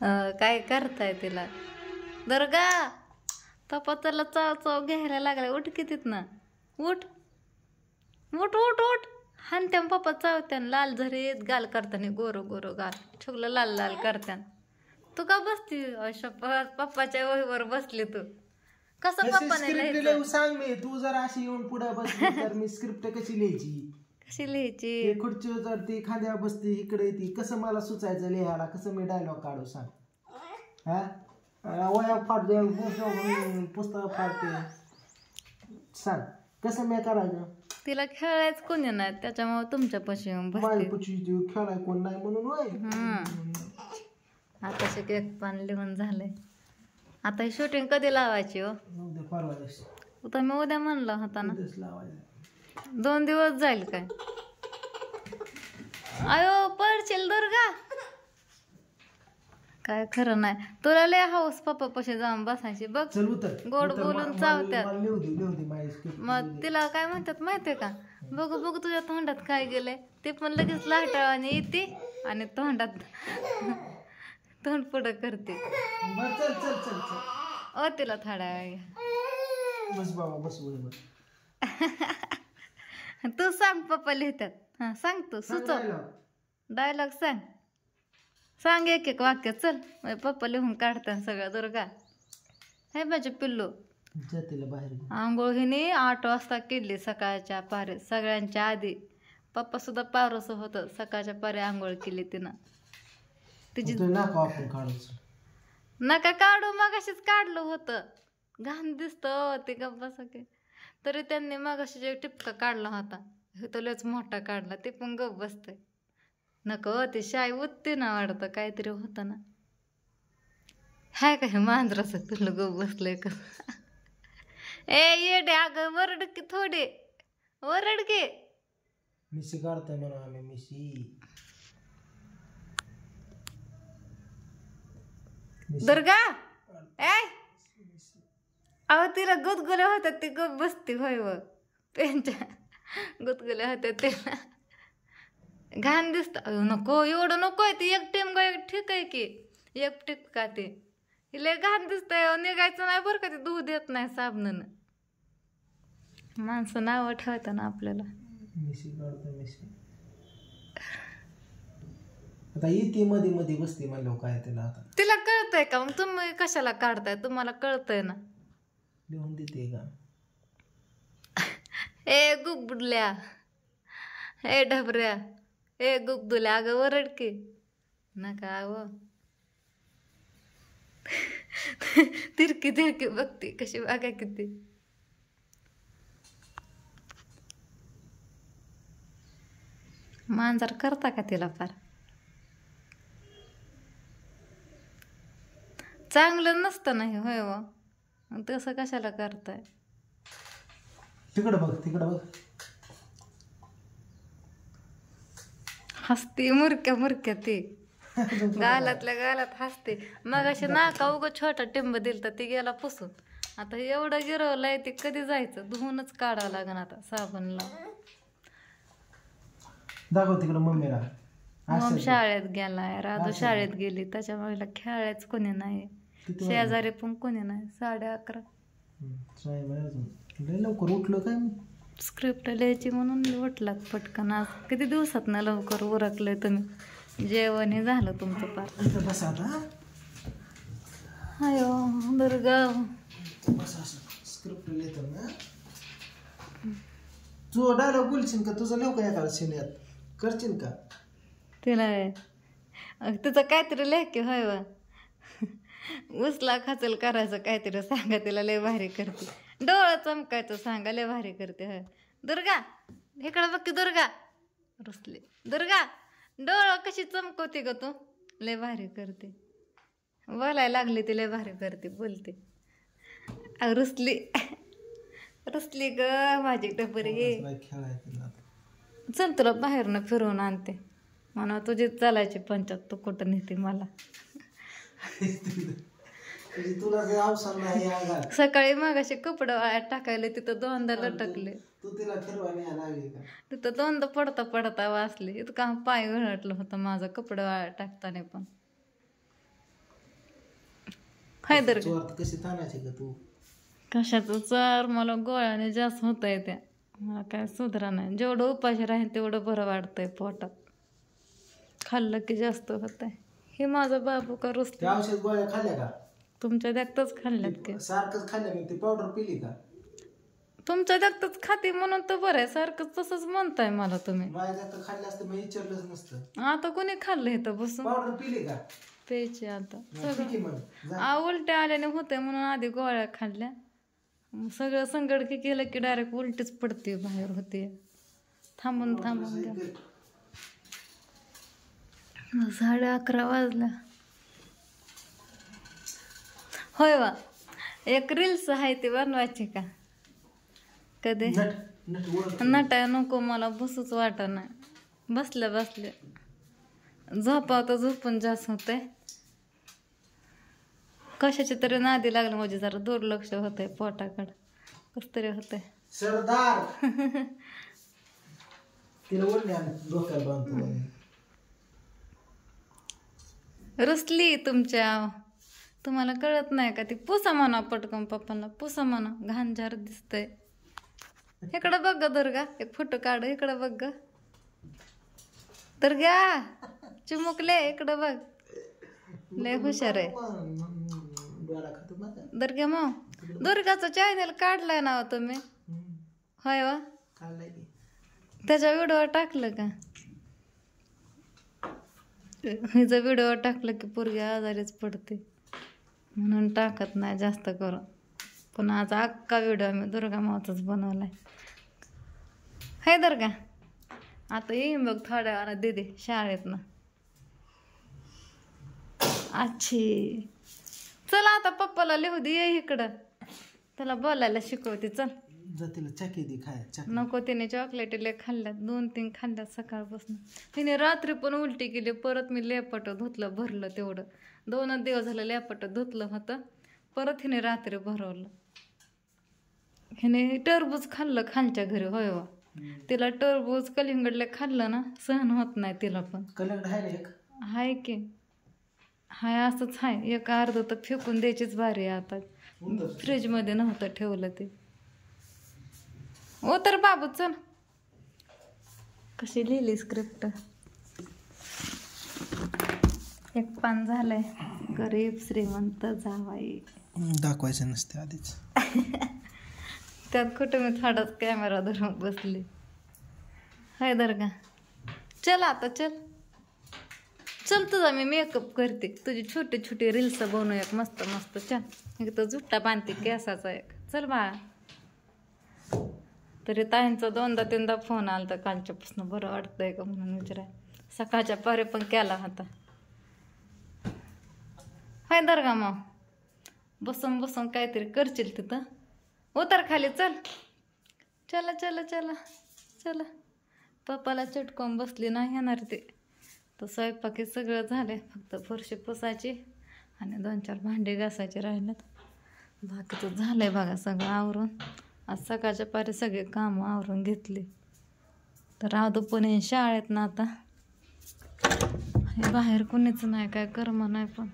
काय करताय तिला? दुर्गा पप्पा त्याला चाव चाव घ्यायला लागलाय. उठ की तिथनं. उठ उठ उठ उठ. हानत्यान पप्पा चावत्यान. लाल झरीत गाल करताना गोरो गोरो गाल ठेवलं लाल लाल करत्यान. तू का बसती? पप्पाच्या वहीवर बसली तू. कसं पप्पाने लिहायचं? सांग मी. तू जर अशी येऊन पुढे बसली तर मी स्क्रिप्ट कशी लिहायची? कशी लिहायची? खुर्चीवर चढती, खांद्यावर बसती, इकडे येते, कसं मला सुचायचं लिहायला? कसं मी डायलॉग काढू सांग? हा वया फाडते, पुस्तक फाडते, सांग कसं मी करायचं? तिला खेळायच कोणी नाही त्याच्यामुळे तुमच्यापाशी येऊन बसते. खेळाय कोण नाही म्हणून होय. आता एक पान लिहून झालंय. आता ही शूटिंग कधी लावायची? हो परवा दिवशी. आता मी उद्या म्हणलं होता ना. लावायचं 2 दिवस जाईल काय? अयो पडशील दुर्गा. काय खरं नाही. तुला लय हाऊस पप्पा पशी जाऊन बसायची बघ. गोड बोलून चावत्यात. मग तिला काय म्हणतात माहितीये का? बघू बघू तुझ्या तोंडात काय गेलंय. ते पण लगेच लाटावाने येते आणि तोंडात तोंड पुढं करते. ओ तिला थोडा बस बाबा बस. तू सांग पप्पा लिहितात. हा सांग तू सुचव. डायलॉग सांग. सांग एक एक वाक्य. चल पप्पा लिहून काढतात सगळं. दुर्गा हे माझे पिल्लू. आंघोळ हिने 8 वाजता केली सकाळच्या पारे. सगळ्यांच्या आधी. पप्पा सुद्धा पारोस होतं. सकाळच्या पारे आंघोळ केली तिनं. तिची नका काढू. मगाशीच काढलं होतं. घाण दिसतं ते गप्प बसा की. तरी त्यांनी मगाशी जे टिपका काढला होता तो लयच मोठा काढला. ते पण गप बसतंय. नको ते शाई उत्ती ना वाटतं. काहीतरी होतं ना. हाय काय मांजराचं तुला गप बसलंय का? ए येडे अगं वरड की थोडे. वरड की. मिशी काढतोय म्हणून आम्ही. मिशी दुर्गा ए अहो तिला गुदगुल्या होत्यात. ती गप बसती होय. व त्यांच्या गुदगुल्या होत्या तिला. घाण दिसतं. नको एवढं नकोय. ती एक टिम ठीक आहे की. एक टिपका ते लय घाण दिसतंय. निघायचं नाही बरं का. ते धुवू देत नाही साबणानं. माणसं नावं ठेवतात ना आपल्याला. मिशी काढतो मिशी. आता इथे मध्ये मध्ये बसते म्हणलं काय तिला. आता तिला कळतंय का? मग तुम्ही कशाला काढताय? तुम्हाला कळतंय ना. लिहून देते का? ए गुबडल्या. ए ढबऱ्या. ए गुबदुल्या. अगं वरड की. नका व तिरकी तिरकी बघते कशी बघा किती. मांजर करता का तिला फार? चांगलं नसतं नाही होय. व तसं कशाला करताय? तिकडं बघ तिकडं बघ. हसते मुरक्या मुरक्या. ते गालातल्या गालात हसते. मग असे नाका उगं छोटा टिंब दिल तर ती गेला पुसून. आता एवढं गिरवलंय ते कधी जायचं? धुवूनच काढावं लागेल आता साबणला. दाखव तिकडं मम्मीला. मग शाळेत गेलाय. राजू शाळेत गेली. त्याच्यामुळे खेळायच कोणी नाही. शेजारी पण कोणी नाही. 11:30. लवकर उठलो काय? स्क्रिप्ट लिहायची म्हणून उठलात पटकन. आज किती दिवसात ना लवकर उरकलंय तुम्ही. जेवण हे झालं तुमचं पार. बस आता. अयो दुर्गा स्क्रिप्ट लिहितो ना. तू डायलॉग बोलशील का? तुझं लिहू का एका सिनेमात? करशील का? तिला तिचं काहीतरी लेख होय. व उसला खाचल करायचं काहीतरी सांगा. तिला लय भारी करते. डोळं चमकायचं सांगा. लय भारी करते होय. दुर्गा इकडं बघ की. दुर्गा रुसली. दुर्गा डोळं कशी चमकवते ग तू? लय भारी करते. बोलायला लागली ती. लय भारी करते बोलते. रुसली रुसली ग माझी टपरी. चल तुला बाहेरनं फिरवून आणते. म्हणा तुझी चालायची पंचायत. तू कुठं नेते मला? सकाळी मगाशी कपडे वाळ्यात टाकायला तिथं 2दा लटकले. तिथं 2दा पडता पडता वाचले. इतका पाय घळटलं होतं माझं कपडे वाळ्यात टाकताना पण. हैदर चोर कशी ताणायची का तू? कशाचं चार मला गोळ्याने जास्त होत आहे त्या मला काय सुधरा नाही जेवढं उपाशी राहील तेवढं बरं वाटतंय पोटात खाल्लं की जास्त होत आहे हे माझा बाबू का रुसते त्या औषध गोळ्या खाल्ल्या का? तुमच्या देखतच खाल्ल्यात की सारखंच खाल्ल्या मग ती पावडर पिली का? तुमच्या देखतच खाते म्हणून तर बरं आहे सारखं तसंच म्हणताय मला तुम्ही माझ्या जास्त खाल्लं असतं मी विचारलंच नसतं. आता कोणी खाल्लं इथं बसून पावडर पिली का? प्यायचे आता पिली मग उलट्या आल्याने होते म्हणून आधी गोळ्या खाल्ल्या मग सगळं संगड की केलं की डायरेक्ट उलटीच पडते बाहेर होते थांबून थांबून द्या 11:30 वाजल्या होय वा एक रील्स आहे ती बनवायची का कधी नट नट ओळख. नटाय नको मला बसूच वाटत नाही बसल्या बसल्या झोपावं तर झोपून जास्त होतंय कशाची तरी नादी लागलं म्हणजे जरा दुर्लक्ष होतंय पोटाकडं कसं तरी होतंय सरदार तिला ओढले डोक्याला बांधतो रुसली तुमच्या तुम्हाला कळत नाही का ती पुसा म्हणा पटकन पप्पांना पुसा म्हणा घाण झार दिसतंय इकडं बघ ग दुर्गा एक फोटो काढ इकडं बघ ग दुर्गा चिमुकले इकडं बघ लय हुशार आहे दुर्गा मग दुर्गाचा चॅनल काढलाय ना तुम्ही होय वा त्याच्या व्हिडिओ टाकलं का हिचा व्हिडिओ टाकलं की पोरगी आजारीच पडते म्हणून टाकत नाही जास्त करून पण आज अख्खा व्हिडिओ मी दुर्गा मावचाच बनवलाय हाय दुर्गा आता येईन बघ थोड्या वेळानं दीदी शाळेतनं अच्छी चला आता पप्पाला लिहू दे ये इकडं त्याला बोलायला शिकवते चल तिला चकी दे खाय चकी. नको तिने चॉकलेट लय खाल्ल्यात 2-3 खाल्ल्यात सकाळपासून तिने रात्री पण उलटी केली परत मी लेपट धुतलं भरलं तेवढं 2 दिवस झालं लेपट धुतलं होतं परत हिने रात्री भरवलं हिने टरबूज खाल्लं खालच्या घरी होय वा तिला टरबूज कलिंगडले खाल्लं ना सहन होत नाही तिला पण कलिंगड आहे ना एक हाय की हाय असंच हाय एक अर्ध तर फेकून द्यायचीच भारी आहे आता फ्रीजमध्ये नव्हतं ठेवलं ते ओ तर बाबू चल कशी लिहिली स्क्रिप्ट एक पान झालंय गरीब श्रीमंत जावाई दाखवायचं नसते आधीच त्यात कुठं मी थोडाच कॅमेरा धरून बसली हाय दर्गा चल आता चल चल तुझा मी मेकअप करते तुझी छोटी छोटी रील्स बनवू एक मस्त मस्त चल एक तर जुट्टा बांधते केसाचा एक चल बाळा तरी ताईंचा 2दा-3दा फोन आला तर कालच्यापासून बरं वाटतंय का म्हणून विचाराय सकाळच्या पारे पण केला होता हाय दर्गा मग बसून बसून काहीतरी करशील तिथं उतर खाली चल चला चला चला चला पप्पाला चटकून बसली नाही येणार ते तर स्वयंपाकी सगळं झालं फक्त फरशी पुसायची आणि 2-4 भांडी घासायचे राहिलेत बाकीचं झालंय बघा सगळं आवरून आज सकाळच्या पारी सगळे कामं आवरून घेतली तर राधू पण येईन शाळेत ना आता हे बाहेर कोणीच नाही काय कर्म नाही पण